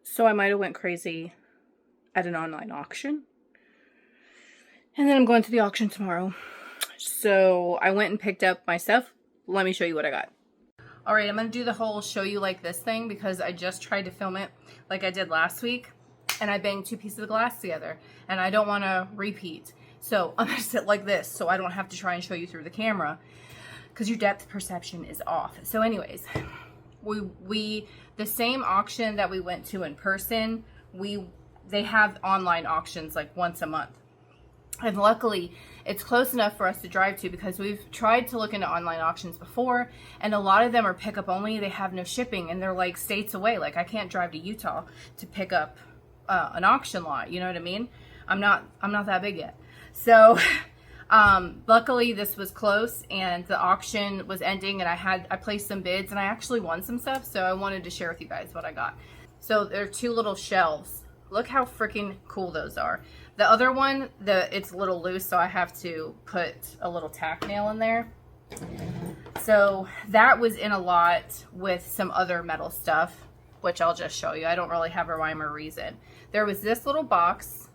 So I might have went crazy at an online auction. And then I'm going to the auction tomorrow. So I went and picked up my stuff. Let me show you what I got. All right, I'm going to do the whole show you like this thing because I just tried to film it like I did last week. And I banged 2 pieces of glass together. And I don't want to repeat. So I'm going to sit like this so I don't have to try and show you through the camera. Because your depth perception is off. So anyways, the same auction that we went to in person, they have online auctions like once a month. And luckily, it's close enough for us to drive to because we've tried to look into online auctions before, and a lot of them are pickup only. They have no shipping, and they're like states away. Like I can't drive to Utah to pick up an auction lot. You know what I mean? I'm not that big yet. So luckily this was close, and the auction was ending, and I placed some bids, and I actually won some stuff. So I wanted to share with you guys what I got. So there are 2 little shelves. Look how freaking cool those are. The other one, it's a little loose, so I have to put a little tack nail in there. So that was in a lot with some other metal stuff, which I'll just show you. I don't really have a rhyme or reason. There was this little box,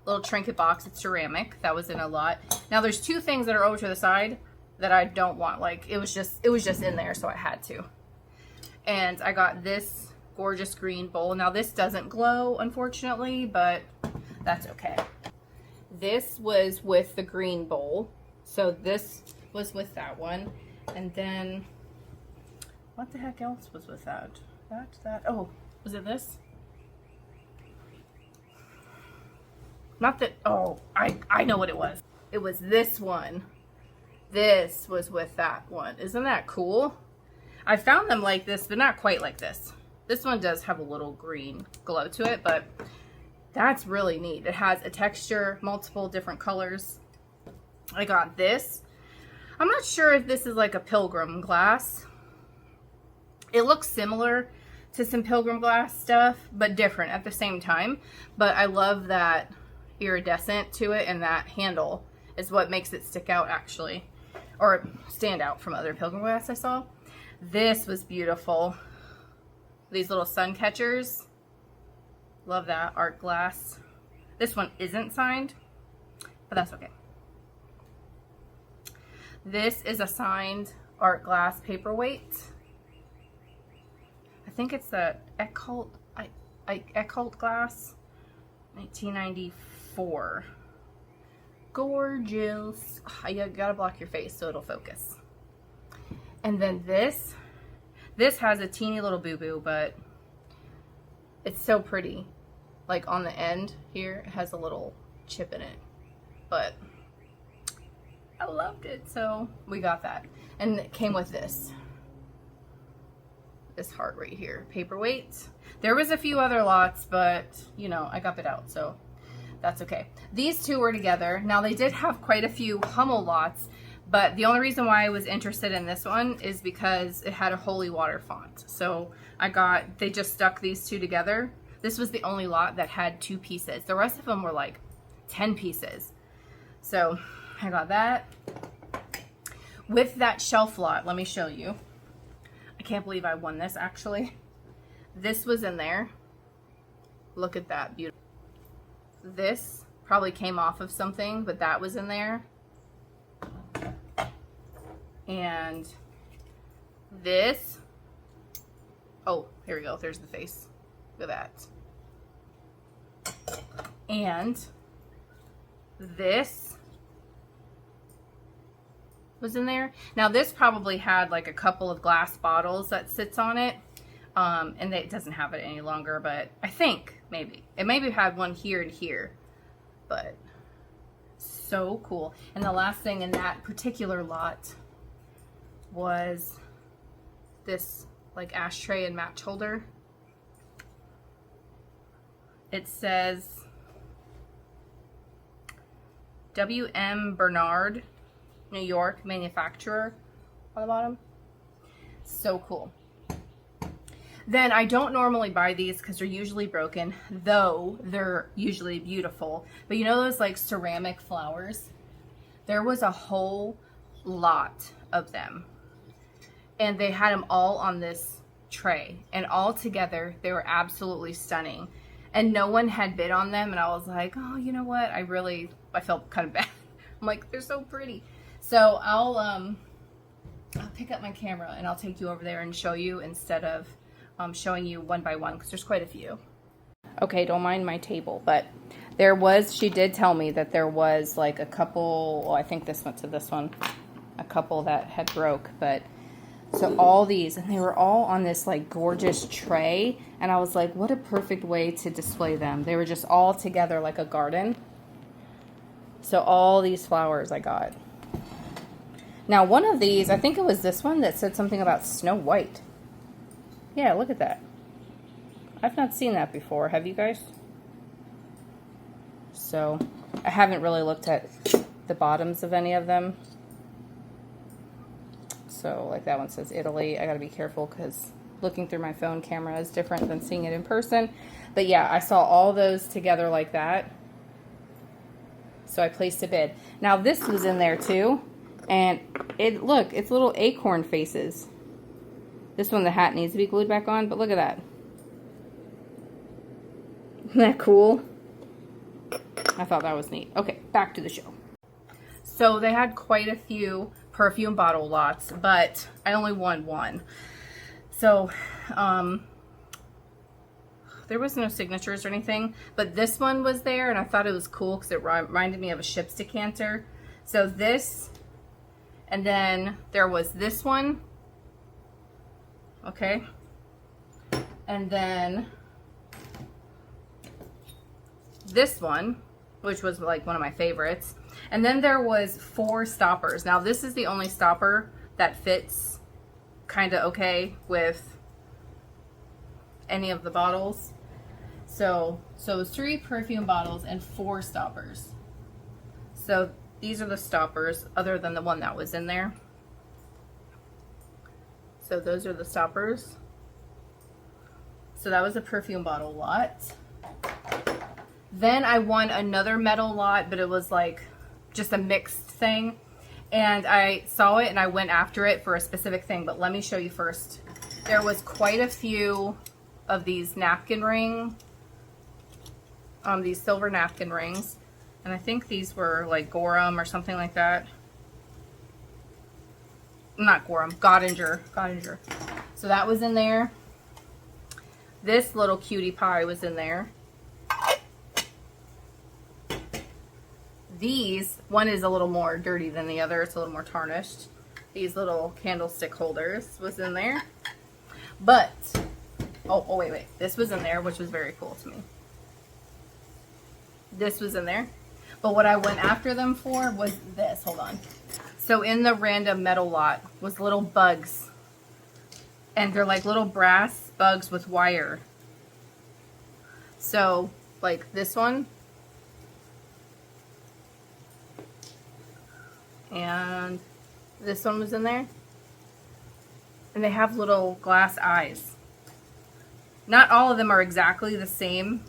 little trinket box. It's ceramic. That was in a lot. Now there's 2 things that are over to the side that I don't want. Like it was just in there, so I had to. And I got this gorgeous green bowl. Now this doesn't glow, unfortunately, but that's okay. This was with the green bowl. So this was with that one. And then what the heck else was with that? Oh, was it this? Not that, oh, I know what it was. It was this one. This was with that one. Isn't that cool? I found them like this, but not quite like this. This one does have a little green glow to it, but that's really neat. It has a texture, multiple different colors. I got this. I'm not sure if this is like a pilgrim glass. It looks similar to some pilgrim glass stuff, but different at the same time. But I love that iridescent to it, and that handle is what makes it stick out actually, or stand out from other pilgrim glass I saw. This was beautiful. These little sun catchers. Love that art glass. This one isn't signed, but that's okay. This is a signed art glass paperweight. I think it's the Eckholt glass, 1994. Gorgeous. You gotta block your face so it'll focus. And then this has a teeny little boo-boo, but it's so pretty. Like on the end here, it has a little chip in it. But I loved it, so we got that. And it came with this heart right here, paperweight. There was a few other lots, but you know, I got it out, so that's okay. These 2 were together. Now they did have quite a few Hummel lots, but the only reason why I was interested in this one is because it had a holy water font. So they just stuck these 2 together. This was the only lot that had 2 pieces. The rest of them were like 10 pieces. So I got that. With that shelf lot, let me show you. I can't believe I won this actually. This was in there. Look at that, beautiful. This probably came off of something, but that was in there. And this, oh, here we go. There's the face. Look at that. And this was in there. Now this probably had like a couple of glass bottles that sits on it. And it doesn't have it any longer, but I think it maybe had one here and here, but so cool. And the last thing in that particular lot was this like ashtray and match holder. It says W.M. Bernard, New York manufacturer on the bottom. So cool. Then I don't normally buy these because they're usually broken, though they're usually beautiful. But you know those like ceramic flowers? There was a whole lot of them. And they had them all on this tray, and all together they were absolutely stunning. And no one had bid on them, and I was like, oh, you know what? I felt kind of bad. I'm like, they're so pretty. So I'll pick up my camera and I'll take you over there and show you instead of showing you one by one, because there's quite a few. Okay, don't mind my table, but she did tell me that there was like a couple, well, I think this went to this one, a couple that had broke, but so all these, and they were all on this like gorgeous tray, and I was like, what a perfect way to display them. They were just all together like a garden. So all these flowers I got. Now one of these, I think it was this one that said something about Snow White. Yeah, look at that. I've not seen that before. Have you guys? So I haven't really looked at the bottoms of any of them. So like that one says Italy. I gotta be careful because looking through my phone camera is different than seeing it in person. But yeah, I saw all those together like that. So I placed a bid. Now this was in there too. And look, it's little acorn faces. This one, the hat needs to be glued back on, but look at that. Isn't that cool? I thought that was neat. Okay, back to the show. So they had quite a few perfume bottle lots, but I only won one. So there was no signatures or anything, but this one was there, and I thought it was cool because it reminded me of a ship's decanter. So this, and then there was this one. Okay. And then this one, which was like one of my favorites. And then there was 4 stoppers. Now this is the only stopper that fits kind of okay with any of the bottles. So it was 3 perfume bottles and 4 stoppers. So these are the stoppers other than the one that was in there. So those are the stoppers. So that was a perfume bottle lot. Then I won another metal lot, but it was like just a mixed thing. And I saw it and I went after it for a specific thing, but let me show you first. There was quite a few of these napkin ring, these silver napkin rings. And I think these were like Gorham or something like that. Not Gorham, Godinger. So that was in there. This little cutie pie was in there. These, one is a little more dirty than the other. It's a little more tarnished. These little candlestick holders was in there. But, oh wait. This was in there, which was very cool to me. This was in there. But what I went after them for was this. Hold on. So in the random metal lot was little bugs. And they're like little brass bugs with wire. So, like this one. And this one was in there. And they have little glass eyes. Not all of them are exactly the same.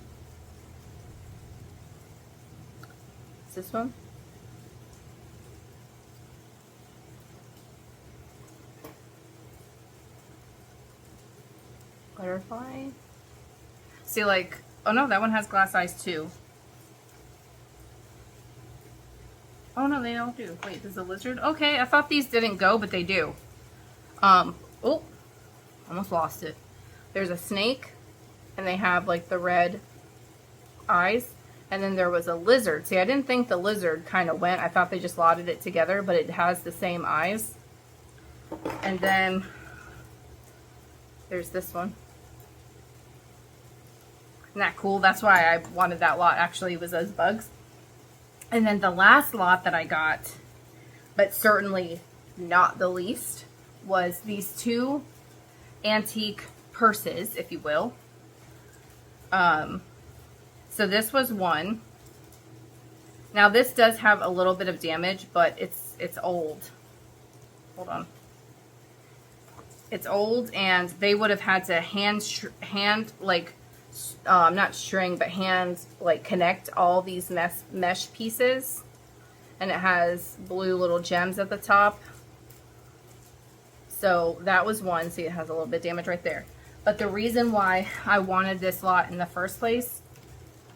Is this one? Butterfly. See, like, oh no, that one has glass eyes too. Oh no, they don't do. Wait, there's a lizard? Okay, I thought these didn't go, but they do. Oh, almost lost it. There's a snake, and they have like the red eyes. And then there was a lizard. See, I didn't think the lizard kind of went. I thought they just lotted it together, but it has the same eyes. And then there's this one. Isn't that cool? That's why I wanted that lot, actually, was those bugs. And then the last lot that I got, but certainly not the least, was these 2 antique purses, if you will. So this was one. Now this does have a little bit of damage, but it's old. Hold on. It's old, and they would have had to hand like not string, but hand like connect all these mesh pieces. And it has blue little gems at the top. So that was one. See, it has a little bit of damage right there. But the reason why I wanted this lot in the first place,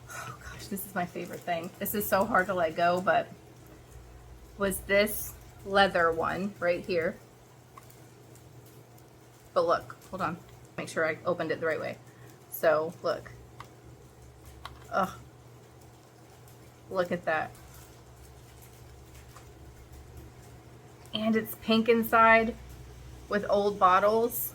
oh gosh, this is my favorite thing. This is so hard to let go, but was this leather one right here. But look, hold on. Make sure I opened it the right way. So look. Ugh. Look at that. And it's pink inside with old bottles.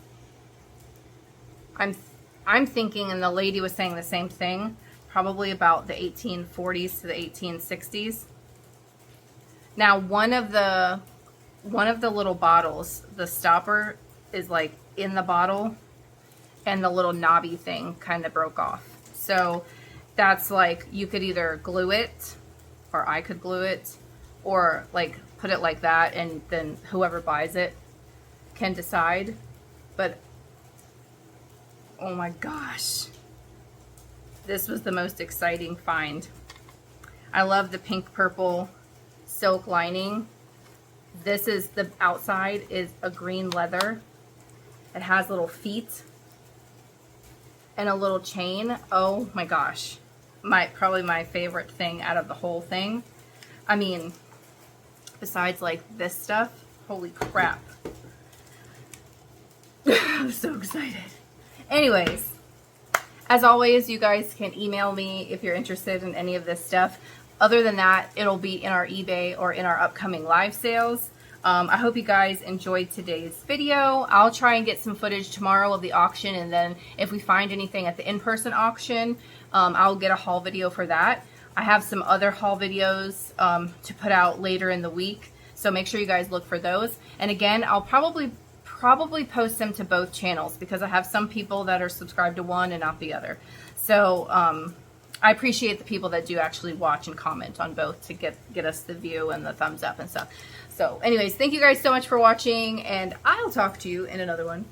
I'm thinking, and the lady was saying the same thing, probably about the 1840s to the 1860s. Now, one of the little bottles, the stopper is like in the bottle, and the little knobby thing kind of broke off. So that's like, you could either glue it, or I could glue it, or like put it like that, and then whoever buys it can decide. But oh my gosh, this was the most exciting find. I love the pink purple silk lining. This is, the outside is a green leather. It has little feet and a little chain. Oh my gosh, probably my favorite thing out of the whole thing. I mean, besides like this stuff, holy crap. I'm so excited. Anyways, as always, you guys can email me if you're interested in any of this stuff. Other than that, it'll be in our eBay or in our upcoming live sales. I hope you guys enjoyed today's video. I'll try and get some footage tomorrow of the auction, and then if we find anything at the in-person auction, I'll get a haul video for that. I have some other haul videos to put out later in the week, so make sure you guys look for those. And again, I'll probably post them to both channels, because I have some people that are subscribed to one and not the other. So I appreciate the people that do actually watch and comment on both to get us the view and the thumbs up and stuff. So anyways, thank you guys so much for watching, and I'll talk to you in another one.